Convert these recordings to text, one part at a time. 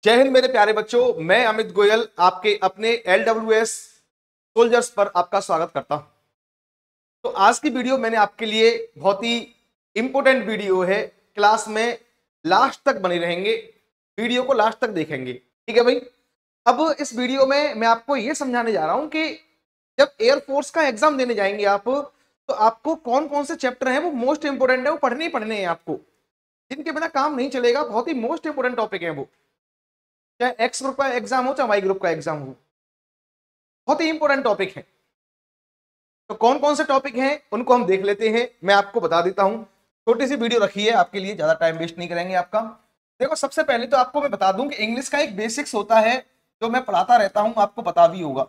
जय हिंद मेरे प्यारे बच्चों, मैं अमित गोयल आपके अपने LWS सोल्जर्स पर आपका स्वागत करता हूं। तो आज की वीडियो मैंने आपके लिए बहुत ही इंपॉर्टेंट वीडियो है। क्लास में लास्ट तक बने रहेंगे, वीडियो को लास्ट तक देखेंगे, ठीक है भाई। अब इस वीडियो में मैं आपको यह समझाने जा रहा हूं कि जब एयरफोर्स का एग्जाम देने जाएंगे आप, तो आपको कौन कौन से चैप्टर हैं वो मोस्ट इंपोर्टेंट है, वो पढ़ने ही पढ़ने हैं आपको, जिनके बिना काम नहीं चलेगा। बहुत ही मोस्ट इंपोर्टेंट टॉपिक है वो, चाहे एक्स ग्रुप का एग्जाम हो चाहे वाई ग्रुप का एग्जाम हो, बहुत ही इंपॉर्टेंट टॉपिक है। तो कौन कौन से टॉपिक हैं उनको हम देख लेते हैं, मैं आपको बता देता हूं। छोटी सी वीडियो रखी है आपके लिए, ज्यादा टाइम वेस्ट नहीं करेंगे आपका। देखो, सबसे पहले तो आपको मैं बता दूं कि इंग्लिश का एक बेसिक्स होता है जो मैं पढ़ाता रहता हूं, आपको पता भी होगा,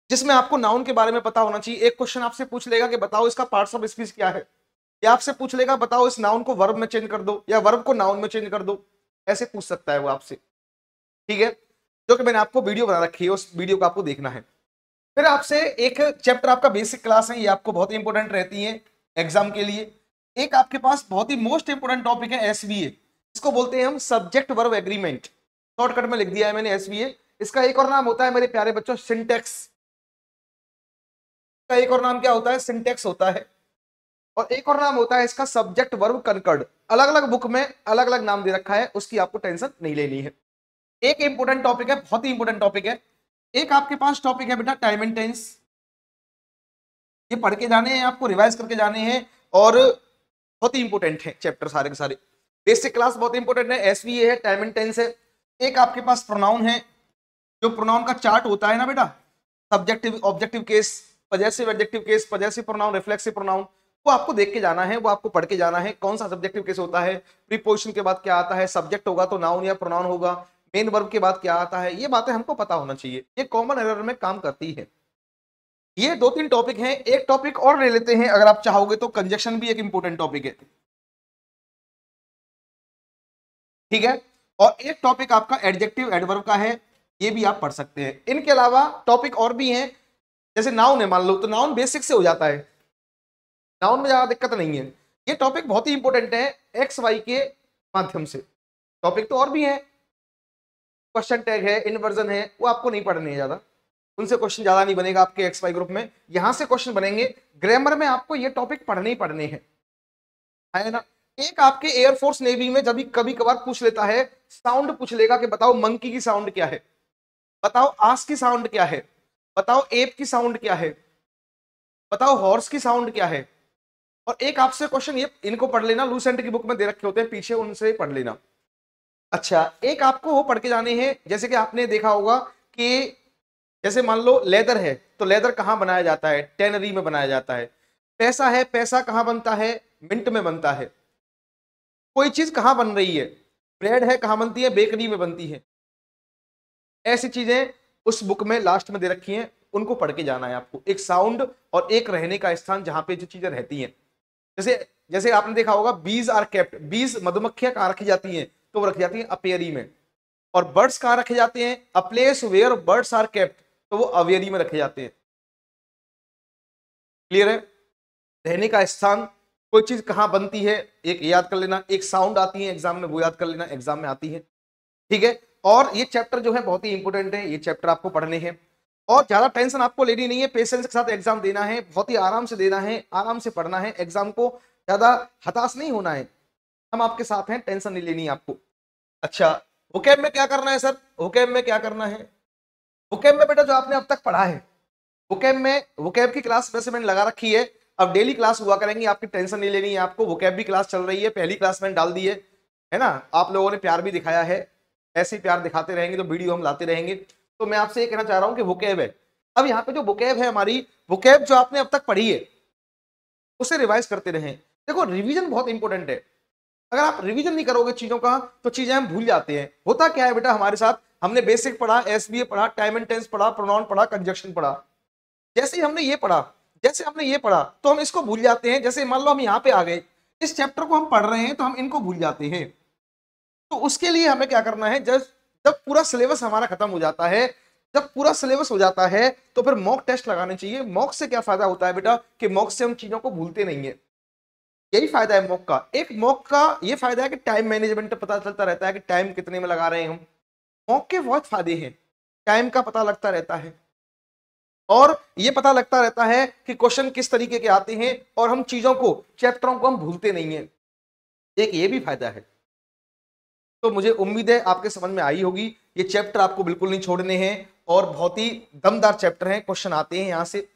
जिसमें आपको नाउन के बारे में पता होना चाहिए। एक क्वेश्चन आपसे पूछ लेगा कि बताओ इसका पार्ट्स ऑफ स्पीच क्या है, या आपसे पूछ लेगा बताओ इस नाउन को वर्ब में चेंज कर दो या वर्ब को नाउन में चेंज कर दो, ऐसे पूछ सकता है वो आपसे, ठीक है। जो कि मैंने आपको वीडियो बना रखी है, उस वीडियो को आपको देखना है। फिर आपसे एक चैप्टर आपका बेसिक क्लास है, ये आपको बहुत इंपॉर्टेंट रहती है एग्जाम के लिए। एक आपके पास बहुत ही मोस्ट इंपॉर्टेंट टॉपिक है SVA, इसको बोलते हैं हम सब्जेक्ट वर्ब एग्रीमेंट, शॉर्टकट में लिख दिया है मैंने SVA। इसका एक और नाम होता है मेरे प्यारे बच्चों सिंटेक्स, का एक और नाम क्या होता है, सिंटेक्स होता है। और एक और नाम होता है इसका सब्जेक्ट वर्ब कनकर्ड। अलग अलग बुक में अलग अलग नाम दे रखा है, उसकी आपको टेंशन नहीं लेनी है। एक इंपोर्टेंट टॉपिक है, बहुत ही इंपोर्टेंट टॉपिक है। एक आपके पास टॉपिक है बेटा टाइम एंड टेंस, ये पढ़ के जाने हैं आपको, रिवाइज करके जाने हैं, और बहुत ही इंपोर्टेंट है चैप्टर सारे के सारे। बेसिक क्लास बहुत इंपोर्टेंट है, SVA है, टाइम एंड टेंस है। एक आपके पास प्रोनाउन है, जो प्रोनाउन का चार्ट होता है ना बेटा, subjective objective case, possessive adjective case, possessive pronoun, reflexive pronoun, वो आपको देख के जाना है, वो आपको पढ़ के जाना है। कौन सा सब्जेक्टिव केस होता है, प्रीपोजिशन के बाद क्या आता है, सब्जेक्ट होगा तो नाउन या प्रोनाउन होगा, मेन वर्ब के बाद क्या आता है, ये बातें हमको पता होना चाहिए। ये कॉमन एरर में काम करती है। ये 2-3 टॉपिक हैं। एक टॉपिक और ले लेते हैं अगर आप चाहोगे तो, कंजक्शन भी एक इंपॉर्टेंट टॉपिक है, ठीक है। और एक टॉपिक आपका एडजेक्टिव एडवर्ब का है, ये भी आप पढ़ सकते हैं। इनके अलावा टॉपिक और भी हैं, जैसे नाउन है मान लो, तो नाउन बेसिक से हो जाता है, नाउन में ज्यादा दिक्कत नहीं है। ये टॉपिक बहुत ही इंपॉर्टेंट है XY के माध्यम से। टॉपिक तो और भी है, क्वेश्चन टैग है, इन्वर्जन है, वो आपको नहीं पढ़ने है ज्यादा, उनसे क्वेश्चन ज्यादा नहीं बनेगा आपके XY ग्रुप में। यहां से क्वेश्चन बनेंगे, ग्रामर में आपको ये टॉपिक पढ़ने ही पढ़ने हैं, है ना। एक आपके एयरफोर्स नेवी में जब कभी कभार पूछ लेता है, साउंड पूछ लेगा कि बताओ मंकी की साउंड क्या है, बताओ आस की साउंड क्या है, बताओ एप की साउंड क्या है, बताओ हॉर्स की साउंड क्या है। और एक आपसे क्वेश्चन, ये इनको पढ़ लेना, लूसेंट की बुक में दे रखे होते हैं पीछे, उनसे पढ़ लेना। अच्छा, एक आपको वो पढ़ के जाने हैं, जैसे कि आपने देखा होगा कि जैसे मान लो लेदर है, तो लेदर कहां बनाया जाता है, टेनरी में बनाया जाता है। पैसा है, पैसा कहां बनता है, मिंट में बनता है। कोई चीज कहां बन रही है, ब्रेड है कहां बनती है, बेकरी में बनती है। ऐसी चीजें उस बुक में लास्ट में दे रखी हैं, उनको पढ़ के जाना है आपको। एक साउंड और एक रहने का स्थान, जहां पे जो चीजें रहती हैं। जैसे जैसे आपने देखा होगा बीज आर केप्ट, बीज मधुमक्खियां कहां रखी जाती हैं, तो वो रखी जाती हैं अपेयरी में। और बर्ड्स कहां रखे जाते हैं, a place where birds are kept, तो वो अवेयरी में रखे जाते हैं। क्लियर है, रहने का स्थान, कोई चीज कहां बनती है, एक याद कर लेना। एक साउंड आती है एग्जाम में, वो याद कर लेना, एग्जाम में आती है, ठीक है। और ये चैप्टर जो है बहुत ही इंपॉर्टेंट है, ये चैप्टर आपको पढ़ने हैं, और ज्यादा टेंशन आपको लेनी नहीं है। पेशेंस के साथ एग्जाम देना है, बहुत ही आराम से देना है, आराम से पढ़ना है एग्जाम को, ज्यादा हताश नहीं होना है। हम आपके साथ हैं, टेंशन नहीं लेनी है आपको। अच्छा, वोकैब में क्या करना है सर, वोकैब में क्या करना है, वोकैब में बेटा जो आपने अब तक पढ़ा है, वोकैब में, वोकैब की क्लास वैसे मैंने लगा रखी है, अब डेली क्लास हुआ करेंगी, आपकी टेंशन नहीं लेनी है आपको। वोकैब भी क्लास चल रही है, पहली क्लास मैंने डाल दी है ना। आप लोगों ने प्यार भी दिखाया है, ऐसे ही प्यार दिखाते रहेंगे तो वीडियो हम लाते रहेंगे। तो मैं आपसे ये कहना चाह रहा हूं कि वोकैब है, अब यहाँ पे जो वोकैब है हमारी, वोकैब जो आपने अब तक पढ़ी है उसे रिवाइज करते रहें। देखो, रिवीजन बहुत इंपॉर्टेंट है, अगर आप रिवीजन नहीं करोगे चीजों का तो चीजें हम भूल जाते हैं। होता क्या है बेटा हमारे साथ, हमने बेसिक पढ़ा, SVA पढ़ा, टाइम एंड टेंस पढ़ा, प्रोनाउन पढ़ा, कंजक्शन पढ़ा, जैसे ही हमने ये पढ़ा, जैसे हमने ये पढ़ा तो हम इसको भूल जाते हैं। जैसे मान लो हम यहाँ पे आ गए, इस चैप्टर को हम पढ़ रहे हैं तो हम इनको भूल जाते हैं। तो उसके लिए हमें क्या करना है, जब जब पूरा सिलेबस हमारा खत्म हो जाता है, जब पूरा सिलेबस हो जाता है तो फिर मॉक टेस्ट लगाने चाहिए। मॉक से क्या फायदा होता है बेटा, कि मॉक से हम चीजों को भूलते नहीं है, यही फायदा है मॉक का। एक मॉक का ये फायदा है कि टाइम मैनेजमेंट पता चलता रहता है कि टाइम कितने में लगा रहे हैं हम, मॉक के बहुत फायदे हैं, टाइम का पता लगता रहता है और ये पता लगता रहता है कि क्वेश्चन किस तरीके के आते हैं और हम चीजों को, चैप्टरों को हम भूलते नहीं है, एक ये भी फायदा है। तो मुझे उम्मीद है आपके समझ में आई होगी। ये चैप्टर आपको बिल्कुल नहीं छोड़ने हैं और बहुत ही दमदार चैप्टर हैं, क्वेश्चन आते हैं यहाँ से।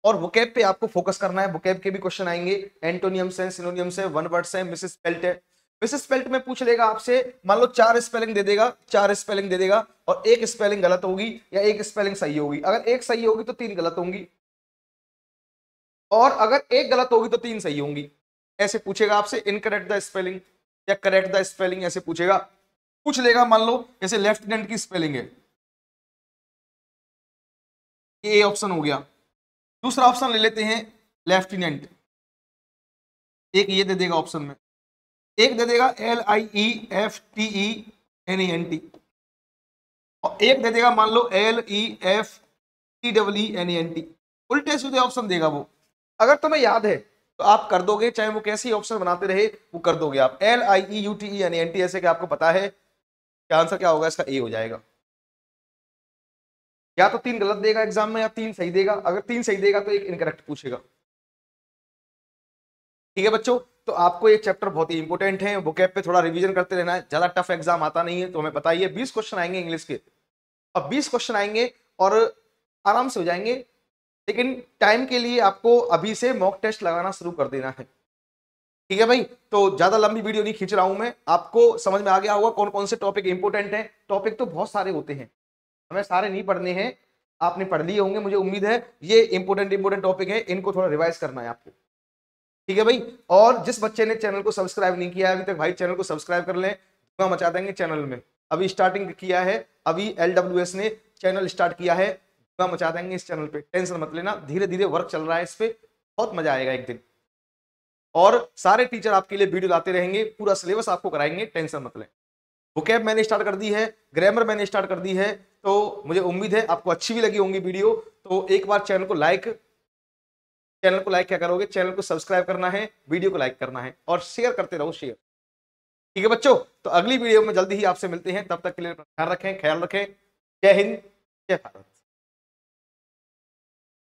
और वोकैब पे आपको फोकस करना है, वोकैब के भी क्वेश्चन आएंगे, एंटोनियम्स हैं, सिनोनियम्स हैं, वन वर्ड्स हैं, मिसेस स्पेल्ट है। मिसेस स्पेल्ट में पूछ लेगा आपसे, मान लो 4 स्पेलिंग दे देगा, 4 स्पेलिंग दे देगा और एक स्पेलिंग गलत होगी या एक स्पेलिंग सही होगी। अगर एक सही होगी तो 3 गलत होंगी और अगर एक गलत होगी तो 3 सही होंगी। ऐसे पूछेगा आपसे, इनकरेक्ट द स्पेलिंग या करेक्ट द स्पेलिंग, ऐसे पूछेगा, पूछ लेगा। मान लो जैसे लेफ्टिनेंट की स्पेलिंग है, ये ऑप्शन हो गया। दूसरा ऑप्शन ले लेते हैं लेफ्टिनेंट, एक ये दे देगा ऑप्शन में, एक दे देगा LIEFTENENT और एक दे देगा मान लो LEFTEENENT। उल्टे सीधे ऑप्शन देगा वो। अगर तुम्हें याद है तो आप कर दोगे, चाहे वो कैसे ही ऑप्शन बनाते रहे वो कर दोगे आप। LIEUTENENT ऐसे कि आपको पता है क्या आंसर क्या होगा, इसका ए हो जाएगा। या तो 3 गलत देगा एग्जाम में या 3 सही देगा। अगर 3 सही देगा तो एक इनकरेक्ट पूछेगा। ठीक है बच्चों, तो आपको ये चैप्टर बहुत ही इंपॉर्टेंट है, वोकैब पे थोड़ा रिवीजन करते रहना है। ज्यादा टफ एग्जाम आता नहीं है तो हमें पता ही है। 20 क्वेश्चन आएंगे इंग्लिश के, अब 20 क्वेश्चन आएंगे और आराम से हो जाएंगे। लेकिन टाइम के लिए आपको अभी से मॉक टेस्ट लगाना शुरू कर देना है। ठीक है भाई, तो ज्यादा लंबी वीडियो नहीं खींच रहा हूं मैं, आपको समझ में आ गया होगा कौन कौन से टॉपिक इंपॉर्टेंट है। टॉपिक तो बहुत सारे होते हैं, हमें सारे नहीं पढ़ने हैं, आपने पढ़ लिए होंगे मुझे उम्मीद है। ये इंपॉर्टेंट टॉपिक है, इनको थोड़ा रिवाइज करना है आपको। ठीक है भाई, और जिस बच्चे ने चैनल को सब्सक्राइब नहीं किया है अभी तक, भाई चैनल को सब्सक्राइब कर लें, धुआं मचा देंगे चैनल में। अभी स्टार्टिंग किया है, अभी LWS ने चैनल स्टार्ट किया है, धुआं मचा देंगे इस चैनल पे, टेंशन मत लेना। धीरे धीरे वर्क चल रहा है इस पे, बहुत मजा आएगा एक दिन। और सारे टीचर आपके लिए वीडियो लाते रहेंगे, पूरा सिलेबस आपको कराएंगे, टेंशन मत लें। वोकैब मैंने स्टार्ट कर दी है, ग्रामर मैंने स्टार्ट कर दी है, तो मुझे उम्मीद है आपको अच्छी भी लगी होंगी वीडियो। तो एक बार चैनल को लाइक क्या करोगे, चैनल को सब्सक्राइब करना है, वीडियो को लाइक करना है और शेयर करते रहो, शेयर। ठीक है बच्चों, तो अगली वीडियो में जल्दी ही आपसे मिलते हैं, तब तक के लिए ख्याल रखें, जय हिंद, जय भारत।